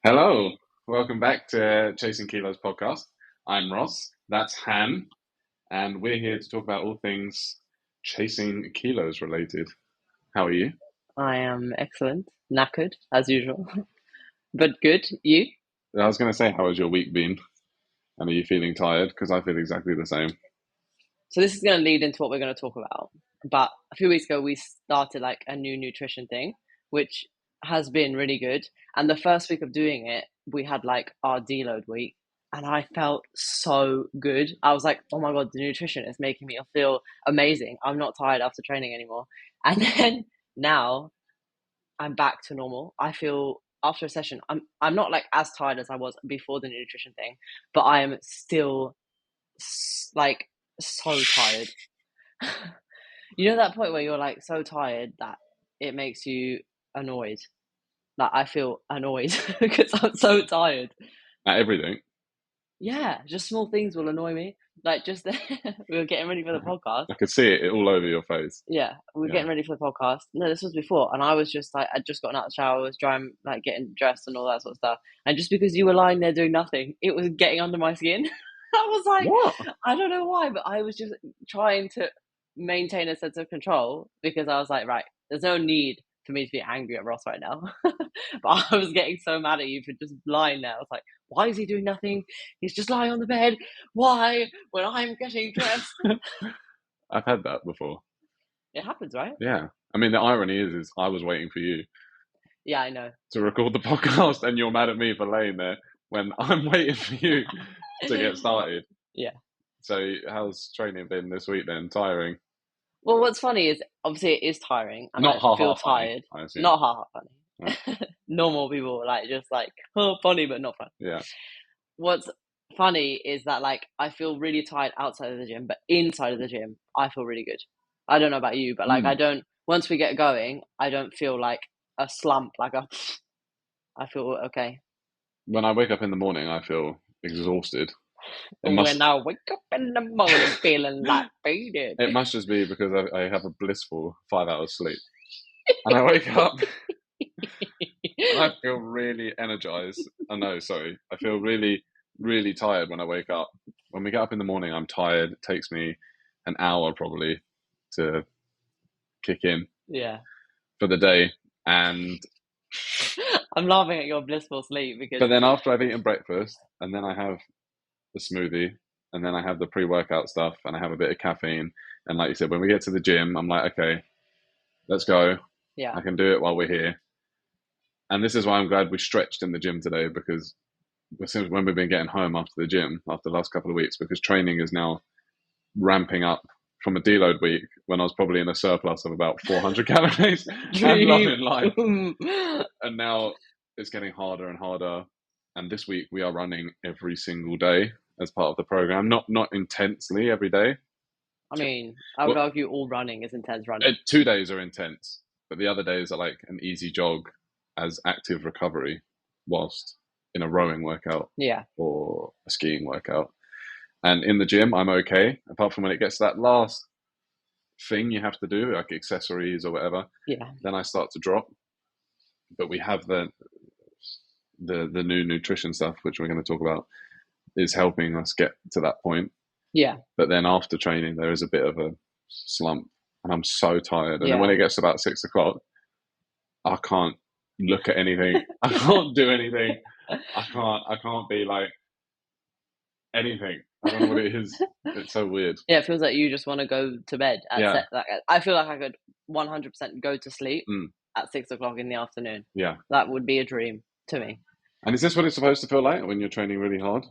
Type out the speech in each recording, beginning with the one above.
Hello, welcome back to Chasing Kilos podcast. I'm Ross, that's Han, and we're here to talk about all things chasing kilos related. How are you? I am excellent, knackered as usual, but good. You? I was going to say, how has your week been? And are you feeling tired? Because I feel exactly the same. So this is going to lead into what we're going to talk about. But a few weeks ago, we started like a new nutrition thing, which has been really good. And the first week of doing it, we had like our deload week, and I felt so good. I was like, oh my god, the nutrition is making me feel amazing. I'm not tired after training anymore. And then now I'm back to normal. I feel after a session, I'm not like as tired as I was before the nutrition thing, but I am still like so tired. You know that point where you're like so tired that it makes you annoyed. Like I feel annoyed because I'm so tired. At everything. Yeah, just small things will annoy me. Like just we were getting ready for the podcast. I could see it all over your face. Yeah, we were Yeah. getting ready for the podcast. No, this was before, and I was just like, I'd just gotten out of the shower, I was drying, like getting dressed and all that sort of stuff. And just because you were lying there doing nothing, it was getting under my skin. I was like, What? I don't know why, but I was just trying to maintain a sense of control because I was like, right, there's no need for me to be angry at Ross right now. But I was getting so mad at you for just lying there. I was like, why is he doing nothing? He's just lying on the bed. Why? When I'm getting dressed. I've had that before. It happens, right? Yeah. I mean, the irony is I was waiting for you Yeah, I know. to record the podcast, and you're mad at me for laying there when I'm waiting for you to get started. Yeah. So, how's training been this week then? Tiring? Well, what's funny is obviously it is tiring, and Not I ha feel ha funny, tired. I assume. Not ha ha Right. funny. Normal people like just like oh funny but not fun. Yeah. What's funny is that like I feel really tired outside of the gym, but inside of the gym I feel really good. I don't know about you, but like I Mm. don't. Once we get going, I don't feel like a slump. Like a, I feel okay. When I wake up in the morning, I feel exhausted. It When must. I wake up in the morning feeling like faded. It must just be because I have a blissful 5 hours sleep, and I wake up and I feel really energized. Oh no, sorry, I feel really, really tired when I wake up. When we get up in the morning, I'm tired. It takes me an hour probably to kick in Yeah. for the day, and I'm laughing at your blissful sleep because but then after I've eaten breakfast, and then I have the smoothie, and then I have the pre-workout stuff, and I have a bit of caffeine. And like you said, when we get to the gym, I'm like, okay, let's go. yeah, I can do it while we're here. And this is why I'm glad we stretched in the gym today, because since when we've been getting home after the gym after the last couple of weeks, because training is now ramping up from a deload week when I was probably in a surplus of about 400 calories and dream. loving life. And now it's getting harder and harder. And this week we are running every single day as part of the program, not intensely every day. I mean, I would Well, argue all running is intense running. 2 days are intense, but the other days are like an easy jog as active recovery whilst in a rowing workout Yeah, or a skiing workout. And in the gym, I'm okay, apart from when it gets to that last thing you have to do, like accessories or whatever, yeah, then I start to drop. But we have the new nutrition stuff, which we're going to talk about, is helping us get to that point. yeah, But then after training, there is a bit of a slump, and I'm so tired. And then when yeah. it gets to about 6 o'clock, I can't look at anything. I can't do anything. I can't be like anything. I don't know what it is. It's so weird. Yeah, it feels like you just want to go to bed at Yeah. set. Like I feel like I could 100% go to sleep Mm. at 6 o'clock in the afternoon. Yeah. That would be a dream to me. And is this what it's supposed to feel like when you're training really hard?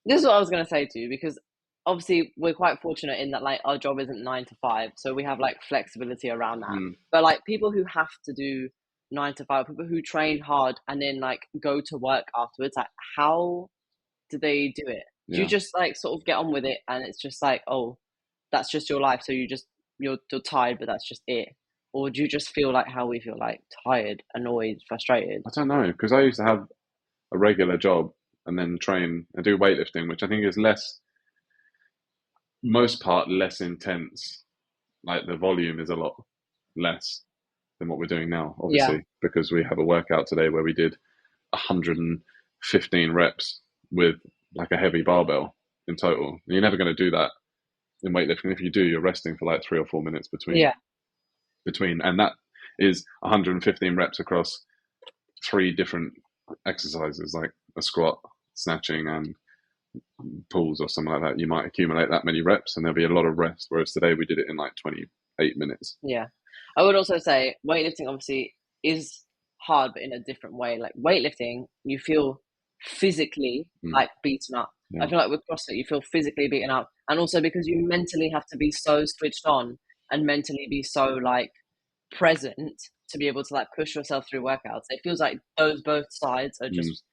This is what I was going to say to you because obviously we're quite fortunate in that like our job isn't 9 to 5, so we have like flexibility around that. Mm. But like people who have to do 9 to 5, people who train hard and then like go to work afterwards, like how do they do it? Do you Yeah. just like sort of get on with it and it's just like, oh, that's just your life, so you're tired, but that's just it? Or do you just feel like how we feel, like tired, annoyed, frustrated? I don't know, because I used to have a regular job and then train and do weightlifting, which I think is most part less intense. Like the volume is a lot less than what we're doing now, Yeah, obviously, because we have a workout today where we did 115 reps with like a heavy barbell in total. And you're never going to do that in weightlifting. If you do, you're resting for like 3 or 4 minutes Yeah. between, and that is 115 reps across 3 different exercises, like a squat, snatching, and pulls or something like that. You might accumulate that many reps, and there'll be a lot of rest. Whereas today we did it in like 28 minutes. Yeah. I would also say weightlifting obviously is hard, but in a different way. Like weightlifting, you feel physically like beaten up. Yeah. I feel like with CrossFit, you feel physically beaten up. And also because you mentally have to be so switched on and mentally be so like present to be able to like push yourself through workouts. It feels like those both sides are just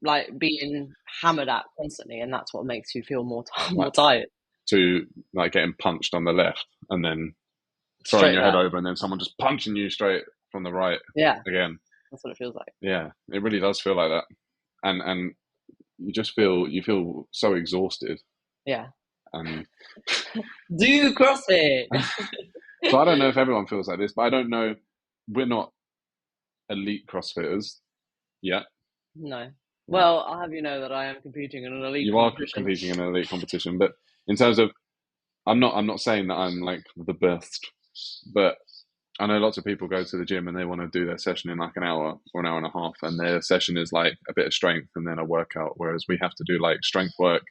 like being hammered at constantly, and that's what makes you feel more tired. To like getting punched on the left and then throwing your head over, and then someone just punching you straight from the right. Yeah, again. That's what it feels like. Yeah, it really does feel like that, and you just feel so exhausted. Yeah. And do CrossFit. So I don't know if everyone feels like this, but I don't know. We're not elite CrossFitters yet. No. Well, I'll have you know that I am competing in an elite. You are competing in an elite competition, but in terms of, I'm not saying that I'm like the best, but I know lots of people go to the gym and they want to do their session in like an hour or an hour and a half, and their session is like a bit of strength and then a workout, whereas we have to do like strength work,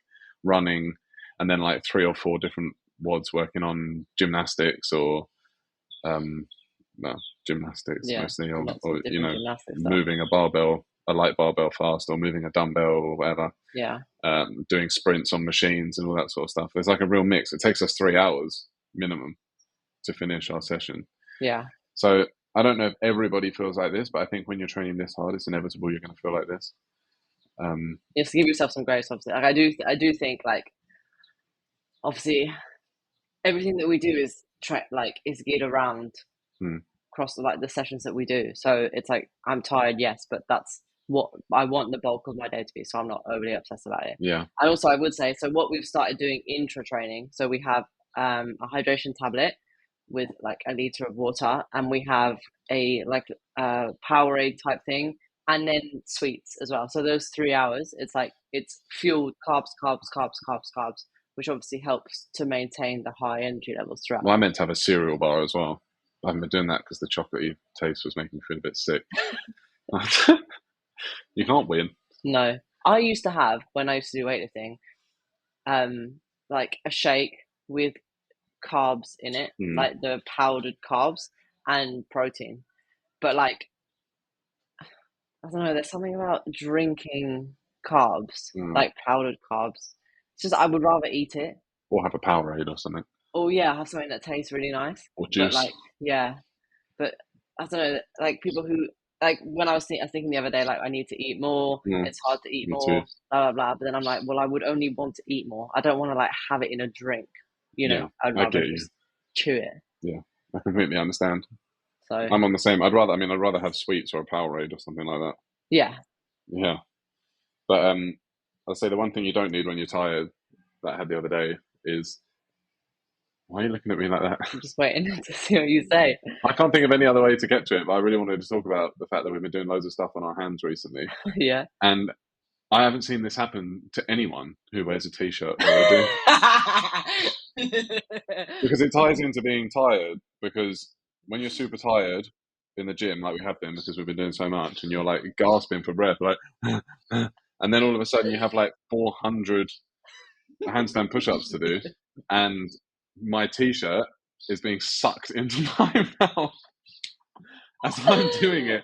running, and then like 3 or 4 different WODs working on gymnastics or gymnastics mostly, or you know, moving a barbell, a light barbell fast, or moving a dumbbell or whatever. Yeah. Doing sprints on machines and all that sort of stuff. There's like a real mix. It takes us 3 hours minimum to finish our session. Yeah. So I don't know if everybody feels like this, but I think when you're training this hard, it's inevitable you're going to feel like this. You have to give yourself some grace, obviously. Like I do think like obviously everything that we do is is geared around across like the sessions that we do. So it's like I'm tired, yes, but that's what I want the bulk of my day to be. So I'm not overly obsessed about it. Yeah. And also I would say, so what we've started doing intra training. So we have a hydration tablet with like a liter of water, and we have a like Powerade type thing, and then sweets as well. So those 3 hours, it's like it's fueled carbs, which obviously helps to maintain the high energy levels throughout. Well, I meant to have a cereal bar as well. I haven't been doing that because the chocolatey taste was making me feel a bit sick. You can't win. No. I used to have, when I used to do weightlifting, like a shake with carbs in it, like the powdered carbs and protein. But like, I don't know, there's something about drinking carbs, like powdered carbs. It's just, I would rather eat it. Or have a Powerade or something. Oh yeah, have something that tastes really nice. Or juice. But like, yeah. But I don't know, like people who, like when I was thinking the other day, like I need to eat more, it's hard to eat more, blah, blah, blah. But then I'm like, well, I would only want to eat more. I don't want to like have it in a drink, you know? I'd rather just chew it. Yeah, I completely understand. So I'm on the same. I'd rather have sweets or a Powerade or something like that. Yeah. Yeah. But I'll say the one thing you don't need when you're tired that I had the other day is, why are you looking at me like that? I'm just waiting to see what you say. I can't think of any other way to get to it, but I really wanted to talk about the fact that we've been doing loads of stuff on our hands recently. Yeah. And I haven't seen this happen to anyone who wears a t-shirt while they're doing because it ties into being tired, because when you're super tired in the gym, like we have been because we've been doing so much, and you're like gasping for breath, like and then all of a sudden you have like 400 handstand push-ups to do, and my t-shirt is being sucked into my mouth as I'm doing it.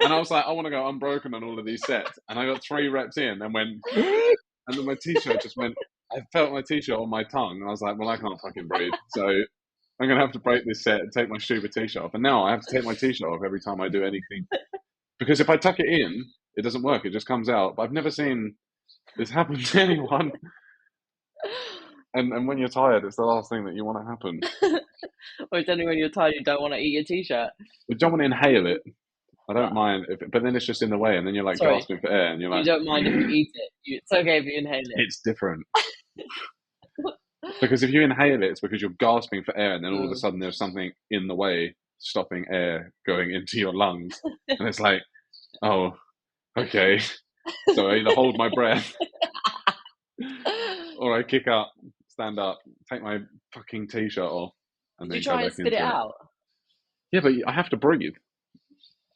And I was like, I want to go unbroken on all of these sets. And I got 3 reps in and went, and then my t-shirt just went, I felt my t-shirt on my tongue. And I was like, well, I can't fucking breathe. So I'm going to have to break this set and take my stupid t-shirt off. And now I have to take my t-shirt off every time I do anything. Because if I tuck it in, it doesn't work. It just comes out. But I've never seen this happen to anyone. And when you're tired, it's the last thing that you want to happen. Or it's only when you're tired you don't want to eat your t-shirt. You don't want to inhale it. I don't mind, but then it's just in the way, and then you're like gasping for air, and you're like... You don't mind if you eat it. It's okay if you inhale it. It's different. Because if you inhale it, it's because you're gasping for air, and then all of a sudden there's something in the way stopping air going into your lungs. And it's like, oh, Okay, so I either hold my breath or I kick up, stand up, take my fucking t-shirt off, and Did you then go try and back spit it into it. out? Yeah, but I have to breathe.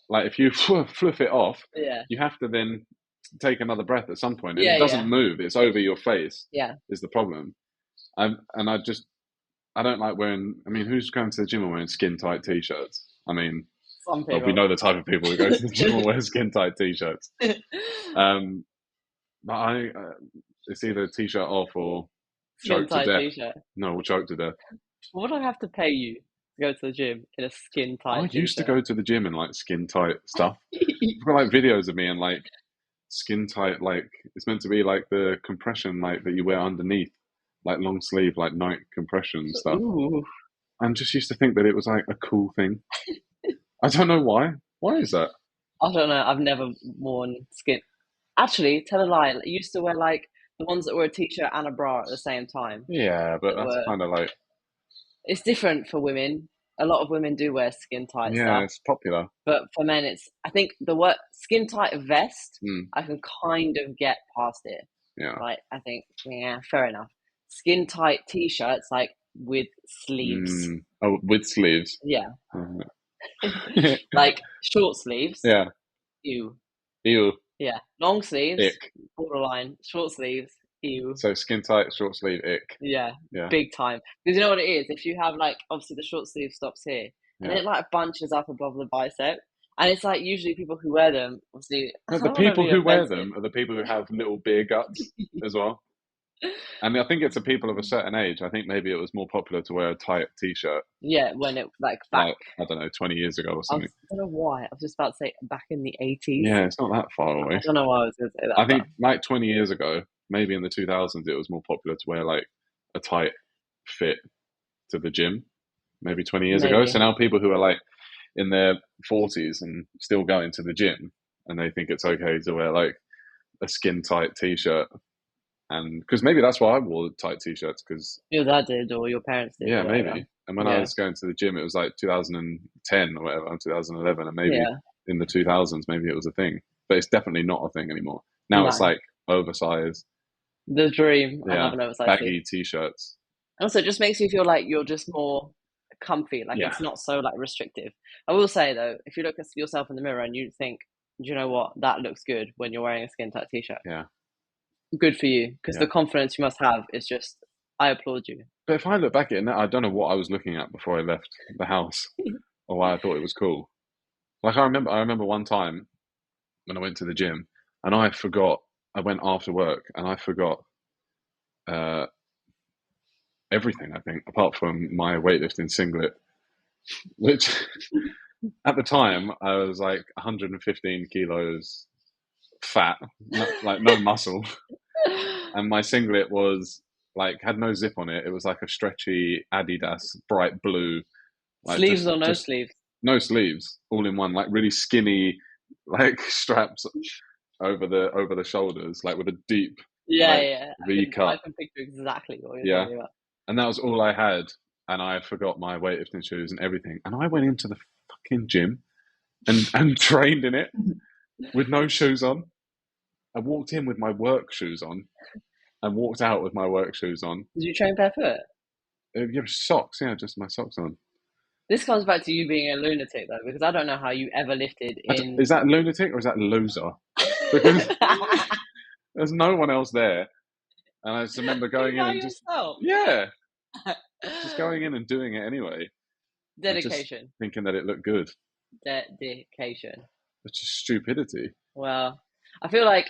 Like if you fluff it off, Yeah. you have to then take another breath at some point, and Yeah, it doesn't yeah. move. It's over your face. Yeah. Is the problem. I don't like wearing. I mean, who's going to the gym and wearing skin tight t-shirts? I mean, Some well, we people. know the type of people who go to the gym and wear skin tight t-shirts. But it's either t-shirt off or Skin choke to tight death. t-shirt. No, we'll choke to death. What would I have to pay you to go to the gym in a skin I tight used to t-shirt? go to the gym in like skin tight stuff. I've got like videos of me in like skin tight, like it's meant to be like the compression like that you wear underneath, like long sleeve, like night compression stuff. Ooh. And just used to think that it was like a cool thing. I don't know why. Why is that? I don't know. I've never worn skin. Actually, tell a lie. I used to wear like the ones that were a t-shirt and a bra at the same time. Yeah, but That that's were. kind of like, It's different for women. A lot of women do wear skin tight yeah, stuff, it's popular. but for men, it's. I think the word skin tight vest. Mm, I can kind of get past it. yeah. Right? I think yeah, fair enough. Skin tight t-shirts like with sleeves. Oh, with sleeves. Yeah, Yeah. like short sleeves. Yeah. Ew. Ew. Yeah, long sleeves, Ick. borderline. Short sleeves, ew. So skin tight, short sleeve, ick. Yeah, Yeah. big time. Because you know what it is? If you have like obviously the short sleeve stops here, and Yeah. it like bunches up above the bicep, and it's like usually people who wear them, obviously. I No, the don't want to people be who wear offensive. them are the people who have little beer guts as well. And I think it's the people of a certain age. I think maybe it was more popular to wear a tight t-shirt, Yeah, when it like back. like, I don't know, 20 years ago or I something. don't know why. I was just about to say back in the 80s. Yeah, it's not that far I away. don't know why I was going to say that. I think like 20 years ago, maybe in the 2000s, it was more popular to wear like a tight fit to the gym, maybe 20 years ago. Maybe. So now people who are like in their 40s and still going to the gym, and they think it's okay to wear like a skin tight t-shirt. And because maybe that's why I wore tight t-shirts, because Your dad did, or your parents did, yeah, or whatever. maybe. And when I Yeah. was going to the gym, it was like 2010 or whatever, 2011, and maybe Yeah. in the 2000s, maybe it was a thing. But it's definitely not a thing anymore. Now it's No. like oversized, The dream. I yeah, have an oversized tee. baggy t-shirts. Also, it just makes you feel like you're just more comfy. Like Yeah. it's not so like restrictive. I will say though, if you look at yourself in the mirror and you think, do you know what, that looks good when you're wearing a skin tight t-shirt. Yeah. Good for you, because Yeah. the confidence you must have is just. I applaud you. But if I look back at it now, I don't know what I was looking at before I left the house or why I thought it was cool. Like I remember one time when I went to the gym and I forgot. I went after work and I forgot everything. I think apart from my weightlifting singlet, which at the time I was like 115 kilos fat, like no muscle, and my singlet was like had no zip on it. It was like a stretchy Adidas bright blue, like Sleeves or no just sleeves? no sleeves, all in one, like really skinny, like straps over the shoulders, like with a deep Yeah, like yeah. V I cut. can picture exactly what you're Yeah, talking about. and that was all I had. And I forgot my weightlifting shoes and everything. And I went into the fucking gym and trained in it with no shoes on. I walked in with my work shoes on and walked out with my work shoes on. Did you train barefoot? Yeah, socks, yeah, just my socks on. This comes back to you being a lunatic though, because I don't know how you ever lifted in. Is that lunatic or is that loser? Because there's no one else there. And I just remember going in By and just, yourself. yeah, just going in and doing it anyway. And just Dedication. thinking that it looked good. Dedication. It's just stupidity. Well, I feel like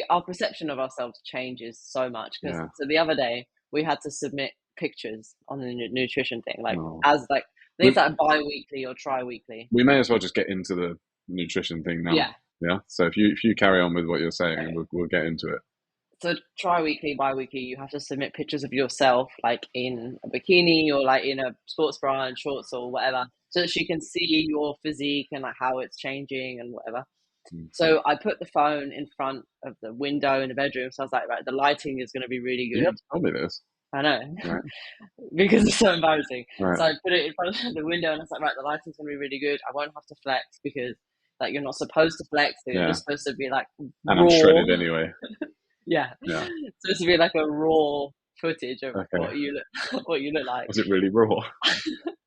our perception of ourselves changes so much because Yeah. so the other day we had to submit pictures on the nutrition thing, like Oh. as like I think it's like bi-weekly or tri-weekly. We may as well just get into the nutrition thing now. Yeah. Yeah. So if you carry on with what you're saying, Okay. we'll get into it. So tri-weekly, bi-weekly, you have to submit pictures of yourself, like in a bikini or like in a sports bra and shorts or whatever, so that she can see your physique and like how it's changing and whatever. Mm. So I put the phone in front of the window in the bedroom. So I was like, right, the lighting is going to be really good. You have to tell me this. I know, Right. because it's so embarrassing. Right. So I put it in front of the window and I was like, right, the lighting's going to be really good. I won't have to flex because that you're not supposed to flex. You're Yeah. just supposed to be like And I'm raw. shredded anyway. Yeah. Yeah. It's supposed to be like a raw footage of Okay. what you look like. Was it really raw?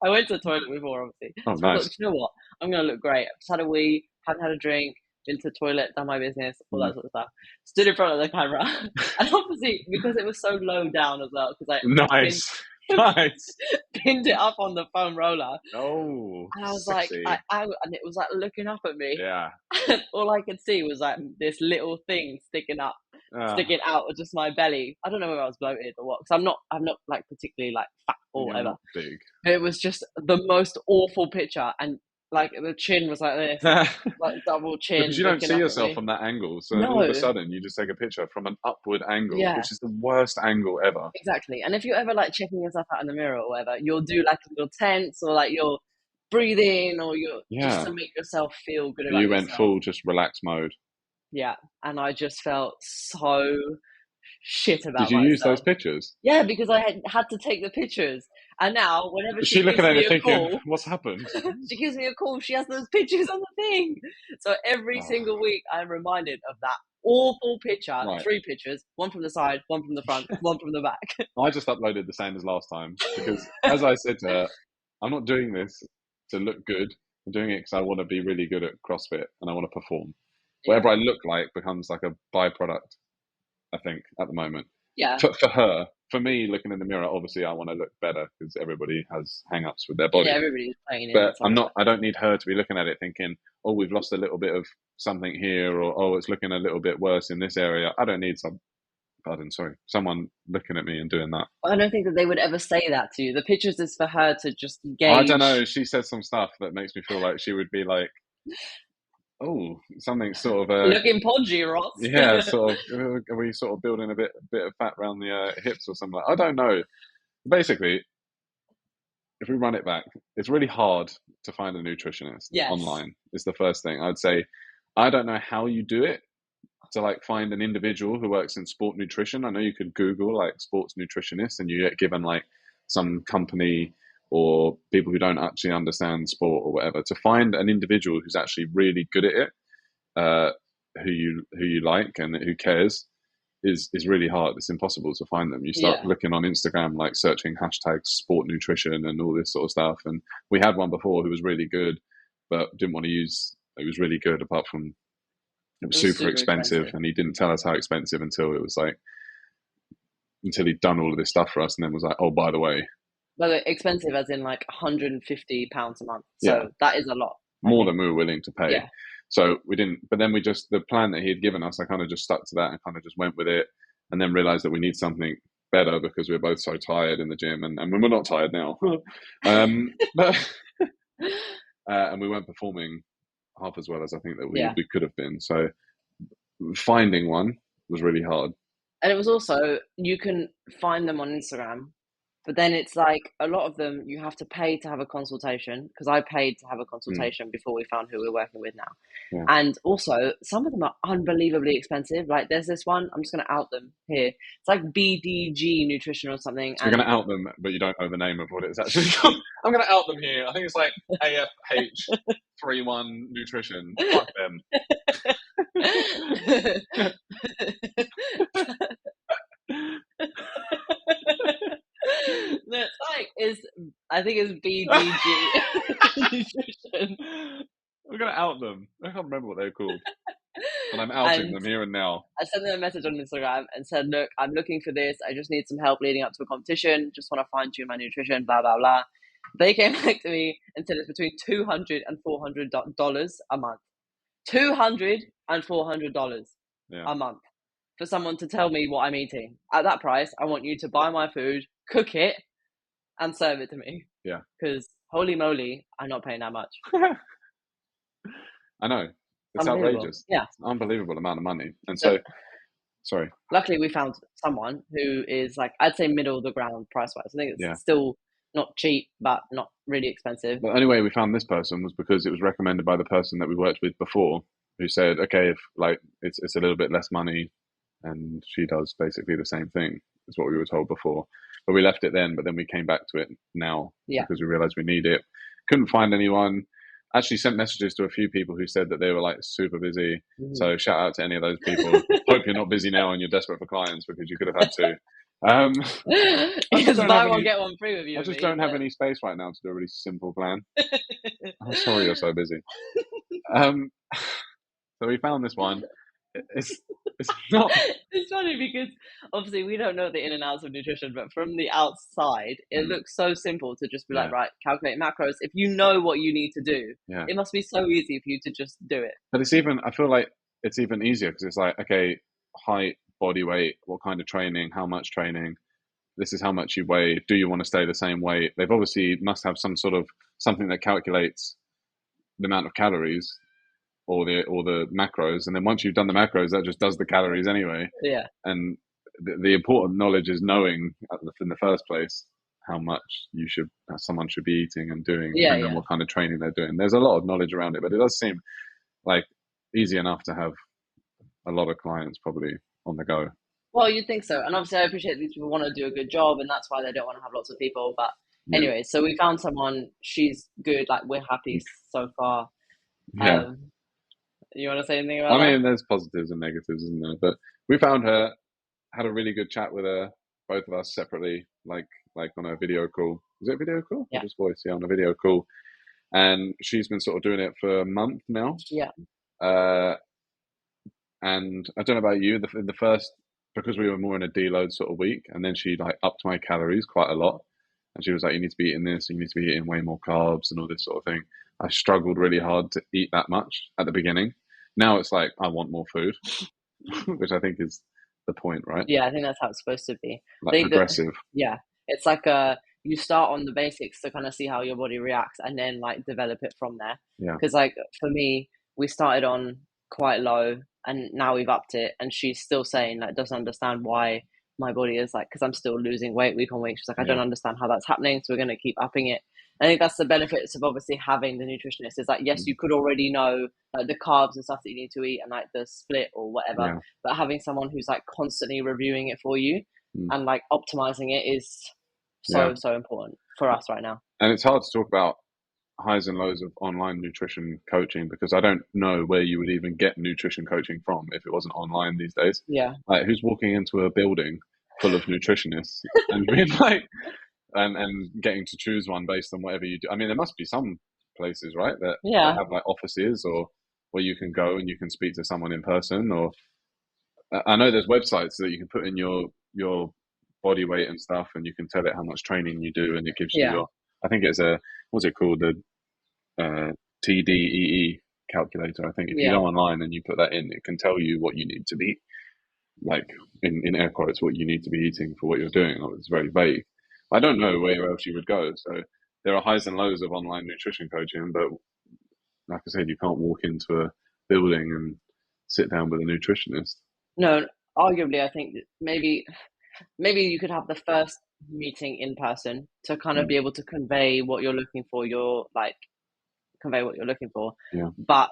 I went to the toilet before, obviously. Oh, So I thought, nice. you know what? I'm gonna look great. I've just had a wee, haven't had a drink, been to the toilet, done my business, all that sort of stuff. Stood in front of the camera, and obviously because it was so low down as well, because I Nice. Nice. pinned it up on the foam roller, Oh, and I was sexy. like, and it was like looking up at me. Yeah. And all I could see was like this little thing sticking out of just my belly. I don't know whether I was bloated or what, because I'm not like particularly like fat or You're whatever. not big. It was just the most awful picture, and like the chin was like this, like double chin. Because you don't looking see up at yourself me. from that angle, so No. all of a sudden you just take a picture from an upward angle, Yeah. which is the worst angle ever. Exactly. And if you're ever like checking yourself out in the mirror or whatever, you'll do like a little tense, or like you'll breathe in, or you'll just to make yourself feel good about You went yourself. full just relax mode. Yeah, and I just felt so shit about Did you myself. use those pictures? Yeah, because I had to take the pictures, and now whenever Is she she gives looking at me it a thinking, call, what's happened? she gives me a call. She has those pictures on the thing, so every Oh. single week I'm reminded of that awful picture. Right. 3 pictures, one from the side, one from the front, one from the back. I just uploaded the same as last time because, as I said to her, I'm not doing this to look good. I'm doing it because I want to be really good at CrossFit and I want to perform. Yeah. Whatever I look like becomes like a byproduct, I think, at the moment. Yeah. For her, for me, looking in the mirror, obviously I want to look better because everybody has hang-ups with their body. Yeah, everybody's playing. But I don't need her to be looking at it thinking, oh, we've lost a little bit of something here, or oh, it's looking a little bit worse in this area. I don't need someone looking at me and doing that. I don't think that they would ever say that to you. The pictures is for her to just gauge. I don't know. She said some stuff that makes me feel like she would be like, oh, something sort of looking podgy, Ross. Yeah, sort of. Are we sort of building a bit of fat around the hips or something? I don't know. Basically, if we run it back, it's really hard to find a nutritionist online. Is the first thing I'd say. I don't know how you do it to like find an individual who works in sport nutrition. I know you could Google like sports nutritionist and you get given like some company or people who don't actually understand sport or whatever. To find an individual who's actually really good at it, who you like and who cares, is really hard. It's impossible to find them. You start looking on Instagram, like searching hashtags sport nutrition and all this sort of stuff. And we had one before who was really good, but didn't want to use. It was really good apart from it was super expensive, and he didn't tell us how expensive until it was like until he'd done all of this stuff for us, and then was like, oh, by the way. Well, expensive as in like £150 a month. So that is a lot. More than we were willing to pay. Yeah. So we didn't, but then the plan that he had given us, I kind of just stuck to that and kind of just went with it, and then realized that we need something better because we were both so tired in the gym, and we're not tired now. And we weren't performing half as well as I think that we could have been. So finding one was really hard. And it was also, you can find them on Instagram, but then it's like a lot of them you have to pay to have a consultation, because I paid to have a consultation before we found who we're working with now. Yeah. And also some of them are unbelievably expensive. Like there's this one, I'm just going to out them here. It's like BDG Nutrition or something. So you're going to out them, but you don't know the name of what it's actually called. I'm going to out them here. I think it's like AFH31 Nutrition. Fuck them. No, I think it's BDG Nutrition. We're gonna out them. I can't remember what they're called, but I'm outing them here and now. I sent them a message on Instagram and said, "Look, I'm looking for this. I just need some help leading up to a competition. Just want to fine tune my nutrition. Blah blah blah." They came back to me and said it's between $200 and $400 a month. $200 and $400 a month for someone to tell me what I'm eating. At that price, I want you to buy my food, cook it, and serve it to me. Yeah. Because holy moly, I'm not paying that much. I know. It's outrageous. Yeah. It's an unbelievable amount of money. And so, sorry. Luckily, we found someone who is like, I'd say middle of the ground price-wise. I think it's still not cheap, but not really expensive. The only way we found this person was because it was recommended by the person that we worked with before, who said, okay, if like it's a little bit less money, and she does basically the same thing as what we were told before. But we left it then, but then we came back to it now because we realized we need it. Couldn't find anyone. actually sent messages to a few people who said that they were like super busy. Mhm. So shout out to any of those people. Hope you're not busy now and you're desperate for clients, because you could have had to. I just It's don't have buy one any. get one free with you I and just me. don't have any space right now to do a really simple plan. I'm sorry you're so busy. Um, so we found this one. It's it's not. It's funny because obviously we don't know the in and outs of nutrition, but from the outside, it Mm, looks so simple to just be like, yeah, right, calculate macros. If you know what you need to do, yeah. it must be so easy for you to just do it. But it's even. I feel like it's even easier because it's like, okay, height, body weight, what kind of training, how much training. This is how much you weigh. Do you want to stay the same weight? They've obviously must have some sort of something that calculates the amount of calories or the macros, and then once you've done the macros, that just does the calories anyway. Yeah. And the important knowledge is knowing in the first place how much someone should be eating and doing, Yeah, depending on yeah. what kind of training they're doing. There's a lot of knowledge around it, but it does seem like easy enough to have a lot of clients probably on the go. Well, you'd think so. And obviously, I appreciate these people want to do a good job, and that's why they don't want to have lots of people. But Yeah, anyway, so we found someone. She's good. Like, we're happy so far. yeah. Um, you want to say anything about I that? mean, there's positives and negatives, isn't there? But we found her, had a really good chat with her, both of us separately, like on a video call. Was it a video call or Yeah. just voice? Yeah, on a video call. And she's been sort of doing it for a month now. Yeah. Uh, and I don't know about you, the first, because we were more in a deload sort of week, and then she like upped my calories quite a lot. And she was like, you need to be eating this, you need to be eating way more carbs and all this sort of thing. I struggled really hard to eat that much at the beginning. Now it's like, I want more food, which I think is the point, right? Yeah, I think that's how it's supposed to be. I Like think that, progressive. yeah, it's like you start on the basics to kind of see how your body reacts, and then like develop it from there. Yeah. Because like for me, we started on quite low, and now we've upped it, and she's still saying like doesn't understand why my body is like, because I'm still losing weight week on week. She's like, I don't Yeah. understand how that's happening, so we're going to keep upping it. I think that's the benefits of obviously having the nutritionist. Is like, yes, Mm. you could already know like the carbs and stuff that you need to eat and like the split or whatever, Yeah. but having someone who's like constantly reviewing it for you Mm. and like optimizing it is Yeah. so important for us right now. And it's hard to talk about highs and lows of online nutrition coaching because I don't know where you would even get nutrition coaching from if it wasn't online these days. Yeah. Like, who's walking into a building full of nutritionists and being like, and getting to choose one based on whatever you do? I mean, there must be some places, right, that Yeah. have like offices or where you can go and you can speak to someone in person. Or I know there's websites that you can put in your body weight and stuff, and you can tell it how much training you do, and it gives you Yeah. your. I think it's a what's it called, the TDEE calculator. I think if you Yeah. go online and you put that in, it can tell you what you need to be, like in air quotes, what you need to be eating for what you're doing. It's very vague. I don't know where else you would go. So there are highs and lows of online nutrition coaching, but like I said, you can't walk into a building and sit down with a nutritionist. No, arguably, I think that maybe you could have the first meeting in person to kind of Mm, be able to convey what you're looking for. You're like convey what you're looking for, yeah, but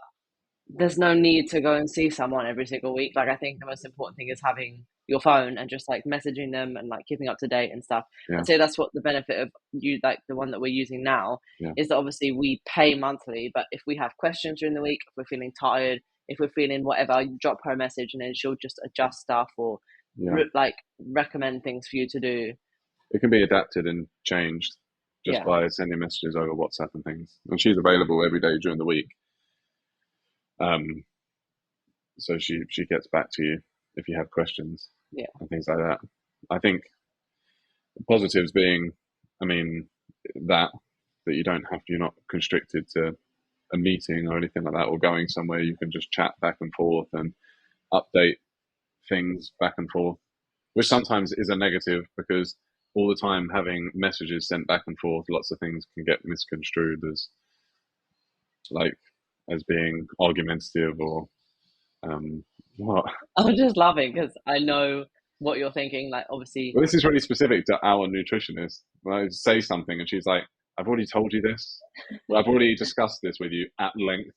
there's no need to go and see someone every single week. Like I think the most important thing is having your phone and just like messaging them and like keeping up to date and stuff. yeah, I'd say that's what the benefit of you like the one that we're using now yeah, is that obviously we pay monthly, but if we have questions during the week, if we're feeling tired, if we're feeling whatever, you drop her a message and then she'll just adjust stuff or yeah. like recommend things for you to do. It can be adapted and changed just Yeah. by sending messages over WhatsApp and things. And she's available every day during the week. So she gets back to you if you have questions Yeah. and things like that. I think positives being, I mean, that you don't have, you're not constricted to a meeting or anything like that, or going somewhere. You can just chat back and forth and update things back and forth, which sometimes is a negative because all the time having messages sent back and forth, lots of things can get misconstrued as like as being argumentative or what. I'm just laughing because I know what you're thinking. Like obviously, Well, this is really specific to our nutritionist. When I say something and she's like, I've already told you this. Well, I've already discussed this with you at length.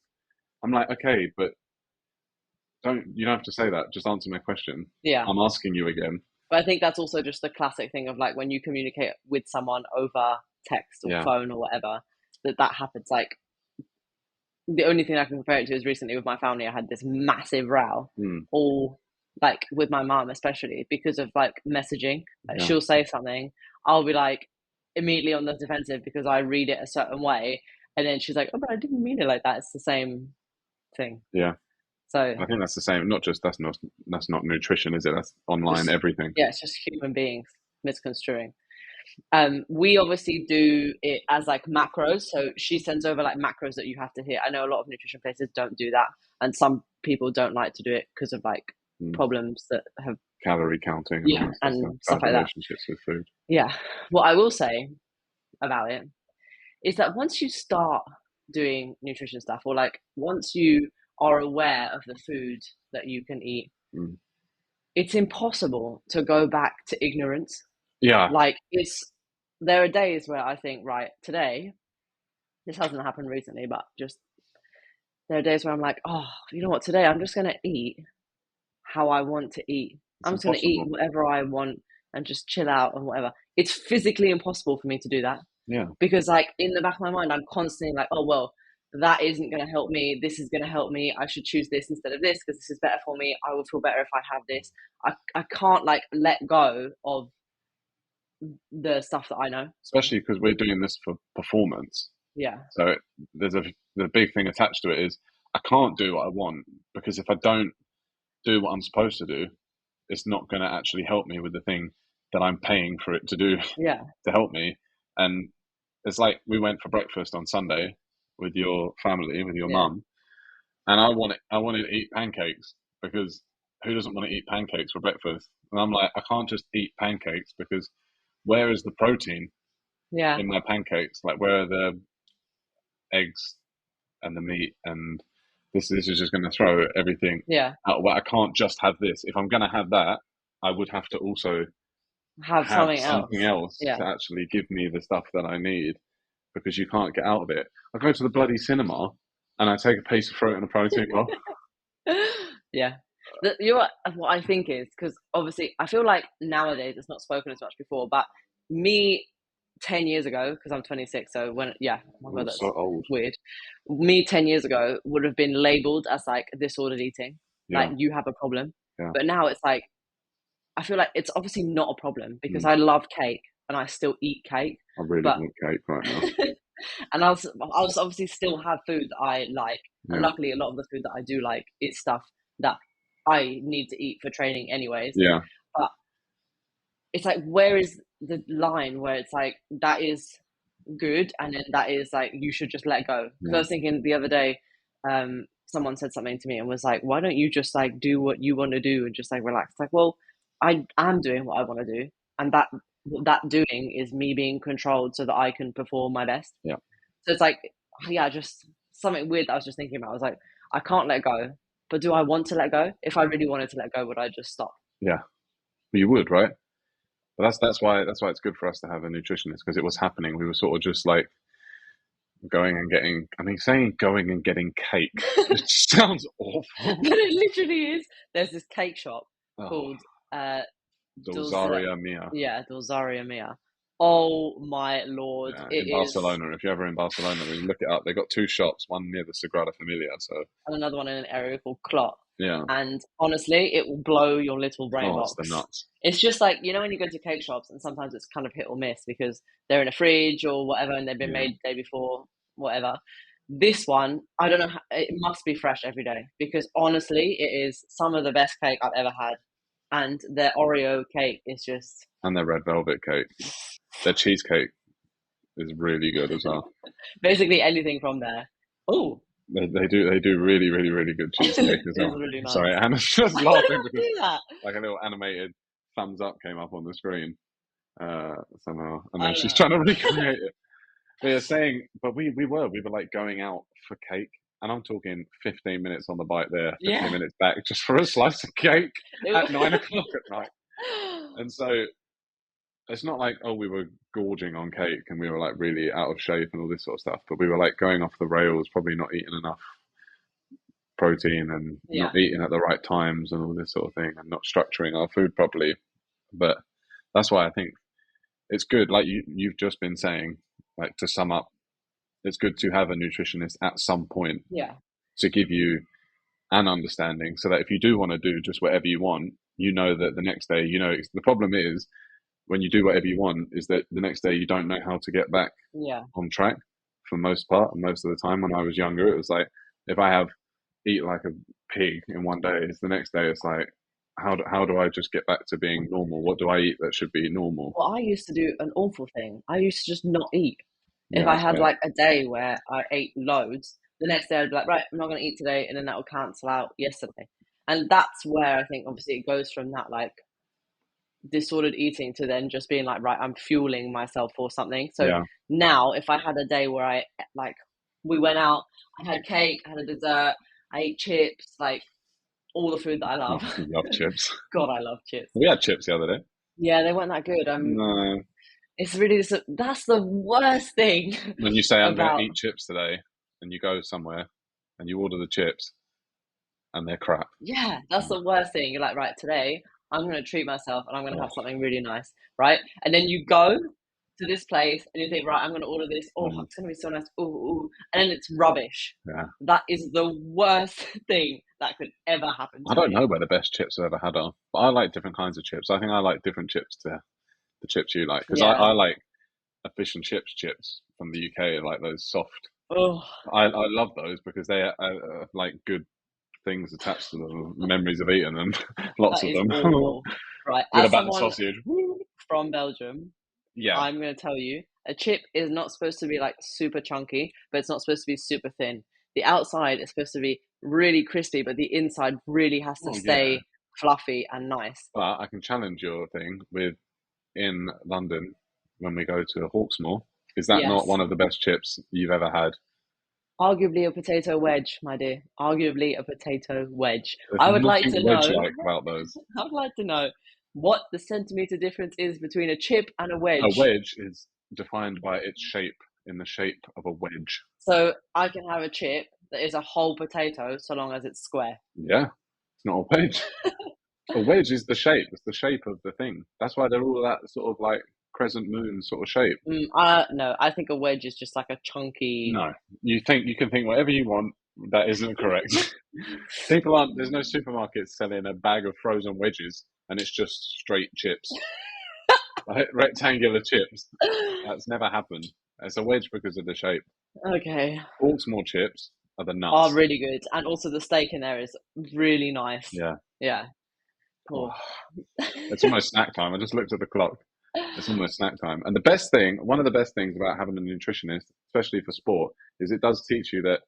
I'm like, okay, but you don't have to say that. Just answer my question. yeah. I'm asking you again. But I think that's also just the classic thing of like when you communicate with someone over text or Yeah. phone or whatever, that happens. Like the only thing I can compare it to is recently with my family, I had this massive row, Mm, all like with my mom, especially because of like messaging. Like yeah, she'll say something, I'll be like immediately on the defensive because I read it a certain way. And then she's like, oh, but I didn't mean it like that. It's the same thing. yeah. So I think that's the same. Not just that's not nutrition, is it? That's online just, everything. yeah, it's just human beings misconstruing. We obviously do it as like macros. So she sends over like macros that you have to hit. I know a lot of nutrition places don't do that, and some people don't like to do it because of like Mm. problems that have, Calorie counting and all yeah, that sort of stuff. and stuff Bad like that. relationships with food. Yeah. What I will say about it is that once you start doing nutrition stuff, or like once you are aware of the food that you can eat, Mm. it's impossible to go back to ignorance. Yeah, Like there are days where I think, right, today, this hasn't happened recently, but just there are days where I'm like, oh, you know what, today I'm just gonna eat how I want to eat. it's I'm just gonna eat impossible. whatever I want and just chill out and whatever. It's physically impossible for me to do that Yeah, because, like, in the back of my mind, I'm constantly like, oh well, that isn't gonna help me. This is gonna help me. I should choose this instead of this because this is better for me. I will feel better if I have this. I can't like let go of the stuff that I know. especially because we're doing this for performance. Yeah, So there's the big thing attached to it is I can't do what I want because if I don't do what I'm supposed to do, it's not going to actually help me with the thing that I'm paying for it to do yeah, to help me. And it's like we went for breakfast on Sunday with your family, with your yeah, mum, and I wanted to eat pancakes because who doesn't want to eat pancakes for breakfast? And I'm like, I can't just eat pancakes because where is the protein yeah, in my pancakes? Like, where are the eggs and the meat? And this is just going to throw everything yeah. out. Well, I can't just have this. If I'm going to have that, I would have to also Have have something something else. else Yeah. to actually give me the stuff that I need because you can't get out of it. I go to the bloody cinema and I take a piece of fruit and a protein bar. Yeah. You know what I think is because obviously I feel like nowadays it's not spoken as much before, but me 10 years ago, because I'm 26, so when, yeah, oh my Oh, God, so that's old. weird. Me 10 years ago would have been labeled as like disordered eating, like Yeah, you have a problem. yeah. But now it's like, I feel like it's obviously not a problem because Mm. I love cake and I still eat cake, I really but want cake right now. and I'll obviously still have food that I like, and Yeah, luckily a lot of the food that I do like is stuff that I need to eat for training anyways. yeah, But it's like, where is the line where it's like that is good, and then that is like you should just let go? Because I yeah, was thinking the other day, someone said something to me and was like, "Why don't you just like do what you want to do and just like relax?" It's like, well, I am doing what I want to do, and that doing is me being controlled so that I can perform my best. yeah, So it's like, yeah, just something weird that I was just thinking about. I was like, I can't let go, but do I want to let go? If I really wanted to let go, would I just stop? yeah. You would, right? But that's why it's good for us to have a nutritionist because it was happening. We were sort of just like going and getting. I mean, saying going and getting cake just sounds awful. But it literally is. There's this cake shop Oh, called uh, Dulce, Dolzaria Mia. yeah, Dulzaria Mia. Oh my lord, Yeah, it in is, Barcelona. If you're ever in Barcelona, then you look it up. They've got two shops, one near the Sagrada Familia. So and another one in an area called Clot. yeah. And honestly, it will blow your little brain Oh, it's the box. nuts. It's just like, you know, when you go to cake shops and sometimes it's kind of hit or miss because they're in a fridge or whatever and they've been Yeah. made the day before, whatever. This one, I don't know, it must be fresh every day because honestly, it is some of the best cake I've ever had. And their Oreo cake is just And their red velvet cake. Their cheesecake is really good as well. basically anything from there. Oh, They do really really really good cheesecake it as is well. really Sorry, nice. Anna's just Why do laughing I because do that? like a little animated thumbs up came up on the screen somehow, and I then don't she's know. trying to recreate it. But yeah, saying, but we were like going out for cake, and I'm talking 15 minutes on the bike there, 15 Yeah. minutes back, just for a slice of cake at It, 9 o'clock at night. And so it's not like we were gorging on cake and we were like really out of shape and all this sort of stuff, but we were like going off the rails, probably not eating enough protein and yeah. not eating at the right times and all this sort of thing and not structuring our food properly. But that's why I think it's good, like you've just been saying, like to sum up it's good to have a nutritionist at some point Yeah. to give you an understanding, so that if you do want to do just whatever you want, you know that the next day, the problem is when you do whatever you want is that the next day you don't know how to get back Yeah. on track for most part. And most of the time when I was younger, it was like, if I have eat like a pig in one day, it's the next day it's like, how do I just get back to being normal? What do I eat that should be normal? Well, I used to do an awful thing. I used to just not eat. If Yeah, I had so like a day where I ate loads, the next day I'd be like, right, I'm not going to eat today, and then that will cancel out yesterday. And that's where I think obviously it goes from that like disordered eating to then just being like, right, I'm fueling myself for something. So yeah. now if I had a day where I like, we went out, I had cake, I had a dessert, I ate chips, like all the food that I Oh, love. you love chips. God, I love chips. We had chips the other day. Yeah, they weren't that good. No. It's really that's the worst thing When you say I'm going to about eat chips today, and you go somewhere and you order the chips and they're crap. yeah, that's the worst thing. You're like, right, today I'm gonna treat myself and I'm gonna Oh, have something really nice, right? And then you go to this place and you think, right, I'm gonna order this. Oh, mm, it's gonna be so nice. Ooh, ooh. And then it's rubbish. yeah. That is the worst thing that could ever happen I to don't me. know where the best chips I've ever had are, but I like different kinds of chips. I think I like different chips to the chips you like, because Yeah. I like a fish and chips from the UK, like those soft. Oh, I love those because they are like good things attached to them, memories of eating them, lots that of is them, awful. Right. with a As battered someone sausage. from Belgium, Yeah. I'm going to tell you, a chip is not supposed to be like super chunky, but it's not supposed to be super thin. The outside is supposed to be really crispy, but the inside really has to Oh yeah. stay fluffy and nice. But I can challenge your thing with, in London when we go to Hawksmoor. Is that not Yes. one of the best chips you've ever had? Arguably a potato wedge, my dear. Arguably a potato wedge. There's I would like nothing to know, wedge-like about those. I would like to know what the centimeter difference is between a chip and a A wedge. wedge is defined by its shape, in the shape of a wedge. So I can have a chip that is a whole potato so long as it's square. Yeah, it's not a wedge. A wedge is the shape. It's the shape of the thing. That's why they're all that sort of like crescent moon sort of shape. No, I think a wedge is just like a chunky. No, you can think whatever you want. That isn't correct. People aren't. There's no supermarkets selling a bag of frozen wedges, and it's just straight chips, like rectangular chips. That's never happened. It's a wedge because of the shape. Okay. All small chips are the Are nuts. really good. And also the steak in there is really nice. Yeah. Yeah. Oh, Cool. it's almost snack time. I just looked at the clock. It's almost snack time. And the best thing, one of the best things about having a nutritionist, especially for sport, is it does teach you that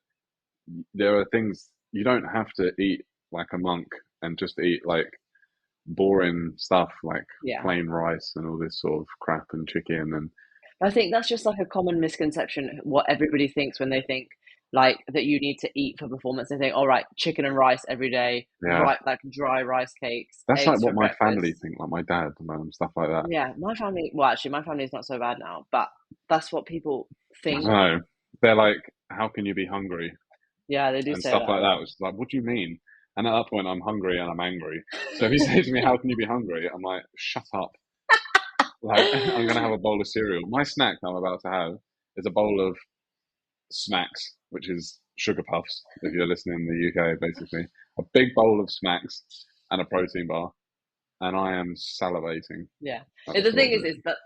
there are things you don't have to eat like a monk and just eat like boring stuff like Yeah. plain rice and all this sort of crap and chicken and I think that's just like a common misconception, what everybody thinks when they think like that you need to eat for performance. They think, all right, chicken and rice every day, yeah. right, like dry rice cakes, That's like eggs what for my family breakfast. think, like my dad and stuff like that. Yeah, my family, well, actually, my family's not so bad now, but that's what people I don't think. know. They're like, how can you be hungry Yeah, they do and say stuff that a like that. lot. Which is like, what do you mean? And at that point, I'm hungry and I'm angry. So if he says to me, "How can you be hungry?" I'm like, "Shut up!" Like I'm gonna have a bowl of cereal. My snack I'm about to have is a bowl of smacks, which is sugar puffs. If you're listening in the UK, basically a big bowl of smacks and a protein bar, and I am salivating Yeah. at the The thought thing of it. is that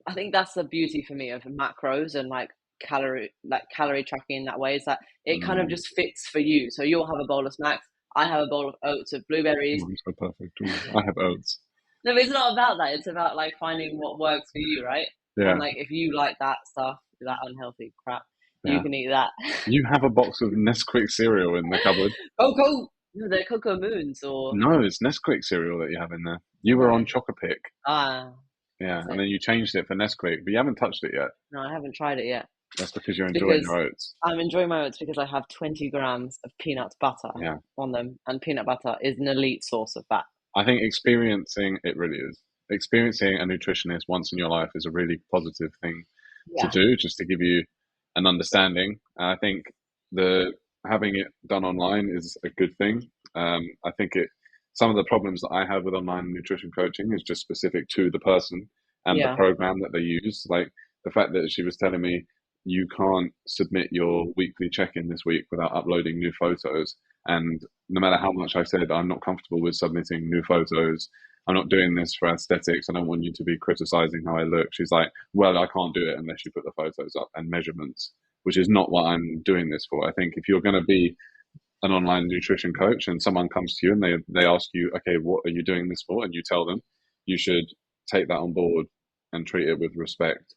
I think that's the beauty for me of macros and like calorie tracking in that way is that it kind of Mm, just fits for you. So you'll have a bowl of snacks, I have a bowl of oats with blueberries. I'm so perfect. Ooh, I have oats. No, but it's not about that. It's about like finding what works for you, right? And Yeah, like if you like that stuff, that unhealthy crap, you yeah. can eat that. You have a box of Nesquik cereal in the cupboard. Cocoa, no, they're cocoa moons or No, it's Nesquik cereal that you have in there. You were on no. Chocopic, Ah, yeah, that's and it. then you changed it for Nesquik, but you haven't touched it yet. No, I haven't tried it yet. That's because you're It's enjoying because your oats. I'm enjoying my oats because I have 20 grams of peanut butter Yeah, on them, and peanut butter is an elite source of fat. I think experiencing it really is. Experiencing a nutritionist once in your life is a really positive thing to Yeah, do, just to give you an understanding. And I think the having it done online is a good thing. I think it. Some of the problems that I have with online nutrition coaching is just specific to the person and the yeah, program that they use. Like the fact that she was telling me you can't submit your weekly check-in this week without uploading new photos. And no matter how much I said I'm not comfortable with submitting new photos, I'm not doing this for aesthetics, I don't want you to be criticizing how I look. She's like, well, I can't do it unless you put the photos up and measurements, which is not what I'm doing this for. I think if you're going to be an online nutrition coach and someone comes to you and they ask you, okay, what are you doing this for? And you tell them, you should take that on board and treat it with respect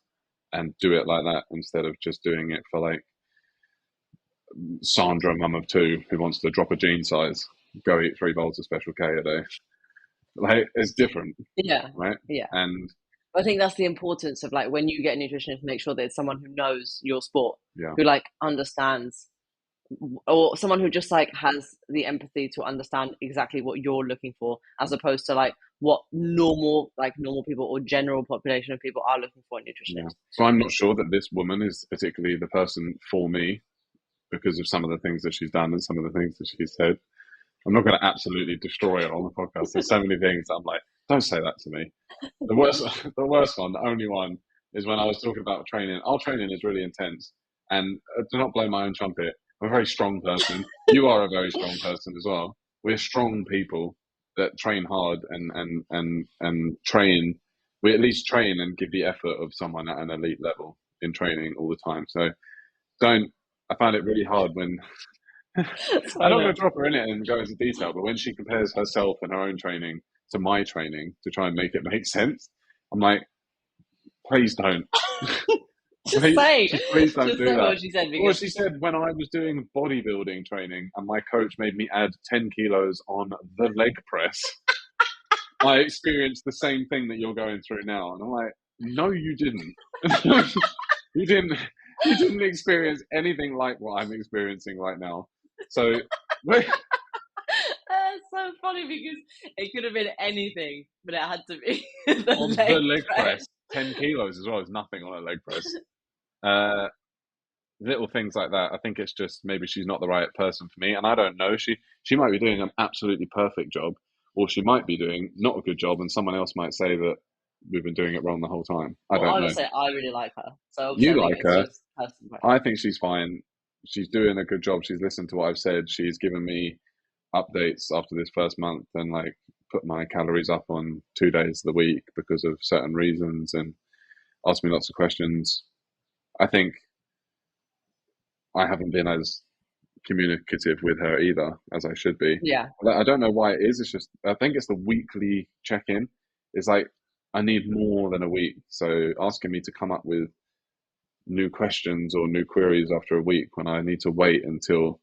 and do it like that instead of just doing it for like Sandra, mum of two, who wants to drop a jean size, go eat 3 bowls of Special K a day. Like, it's different, Yeah, right? yeah. And I think that's the importance of like when you get a nutritionist, make sure that it's someone who knows your sport, yeah, who like understands, or someone who just like has the empathy to understand exactly what you're looking for, as opposed to like what normal people or general population of people are looking for in yeah. nutritionists. So I'm not sure that this woman is particularly the person for me because of some of the things that she's done and some of the things that she's said. I'm not going to absolutely destroy her on the podcast. There's so many things I'm like, don't say that to me. The worst one, the only one, is when I was talking about training. Our training is really intense, and do not blow my own trumpet. I'm a very strong person. You are a very strong person as well. We're strong people that train hard and train. We at least train and give the effort of someone at an elite level in training all the time. So don't. I find it really hard when I don't want to drop her in it and go into detail, but when she compares herself and her own training to my training to try and make it make sense, I'm like, please don't. Please don't do that. What she said. Well, she said when I was doing bodybuilding training and my coach made me add 10 kilos on the leg press, I experienced the same thing that you're going through now. And I'm like, no, you didn't. You didn't. You didn't experience anything like what I'm experiencing right now. So that's so funny because it could have been anything, but it had to be the leg press. 10 kilos as well is nothing on a leg press. Little things like that. I think it's just maybe she's not the right person for me, and I don't know. She might be doing an absolutely perfect job, or she might be doing not a good job, and someone else might say that we've been doing it wrong the whole time. I don't know. I would say I really like her. So you like her. I think she's fine. She's doing a good job. She's listened to what I've said. She's given me updates after this first month and like put my calories up on 2 days of the week because of certain reasons and asked me lots of questions. I think I haven't been as communicative with her either as I should be. Yeah. I don't know why it is. It's just, I think it's the weekly check-in. It's like, I need more than a week. So asking me to come up with new questions or new queries after a week when I need to wait until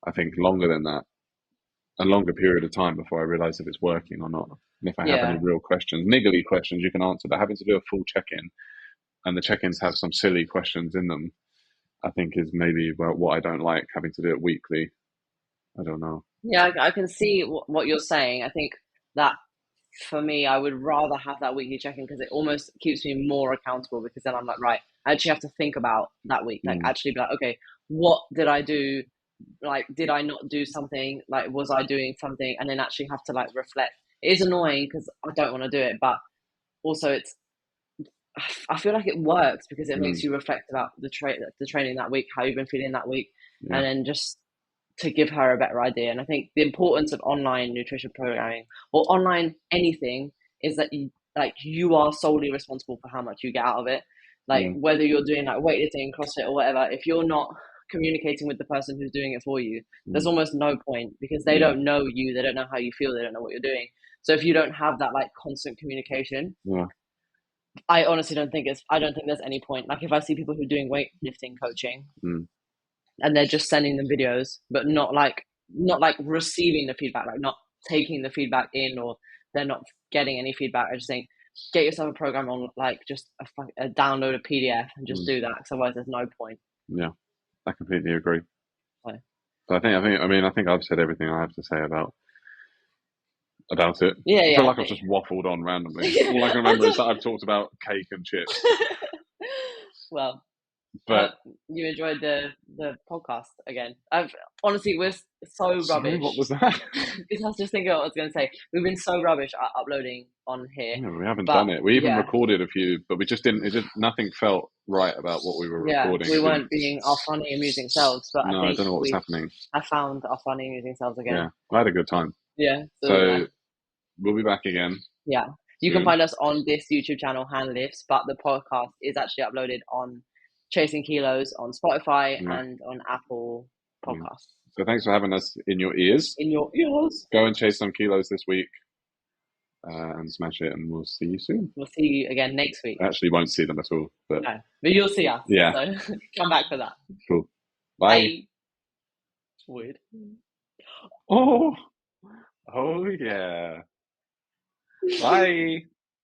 I think longer than that, a longer period of time before I realize if it's working or not. And if I have any real questions, niggly questions you can answer, but having to do a full check-in and the check-ins have some silly questions in them, I think is maybe what I don't like, having to do it weekly. I don't know. Yeah, I can see what you're saying. I think that for me, I would rather have that weekly check-in because it almost keeps me more accountable because then I'm like, right, I actually have to think about that week. Like actually be like, okay, what did I do? Like, did I not do something? Like, was I doing something? And then actually have to like reflect. It is annoying because I don't want to do it, but also I feel like it works because it makes you reflect about the training that week, how you've been feeling that week, and then just to give her a better idea. And I think the importance of online nutrition programming or online anything is that you are solely responsible for how much you get out of it. Like whether you're doing like weightlifting, CrossFit or whatever, if you're not communicating with the person who's doing it for you, there's almost no point because they don't know you, they don't know how you feel, they don't know what you're doing. So if you don't have that like constant communication, I honestly don't think there's any point. Like if I see people who are doing weightlifting coaching and they're just sending them videos, but not like receiving the feedback, like not taking the feedback in, or they're not getting any feedback. I just think get yourself a program on like just a download a PDF and just do that. Because otherwise, there's no point. Yeah, I completely agree. So I think I've said everything I have to say about it. I feel like I've just waffled on randomly. All I can remember is that I've talked about cake and chips. Well, But You enjoyed the podcast again. I've honestly, we're so sorry, what rubbish. was that? Because I was just thinking what I was going to say. We've been so rubbish at uploading on here, No, we haven't but done it. We even yeah, recorded a few, but we just didn't. It just nothing felt right about what we were yeah, recording. we It didn't. weren't being our funny, amusing selves. But I No, I think don't know what was we happening. have found our funny, amusing selves again. Yeah, I had a good time. Yeah, so did I. So we'll be back again Yeah, you can soon. find us on this YouTube channel, Hand Lifts, but the podcast is actually uploaded on Chasing Kilos on Spotify Yeah. and on Apple Mm. Podcasts. So thanks for having us in your ears. In your ears. Go and chase some kilos this week and smash it, and we'll see you soon. We'll see you again next week. I actually won't see them at all, but No, but you'll see us. yeah, So come back for that. cool. Bye. Bye. Weird. Oh, oh yeah. Bye.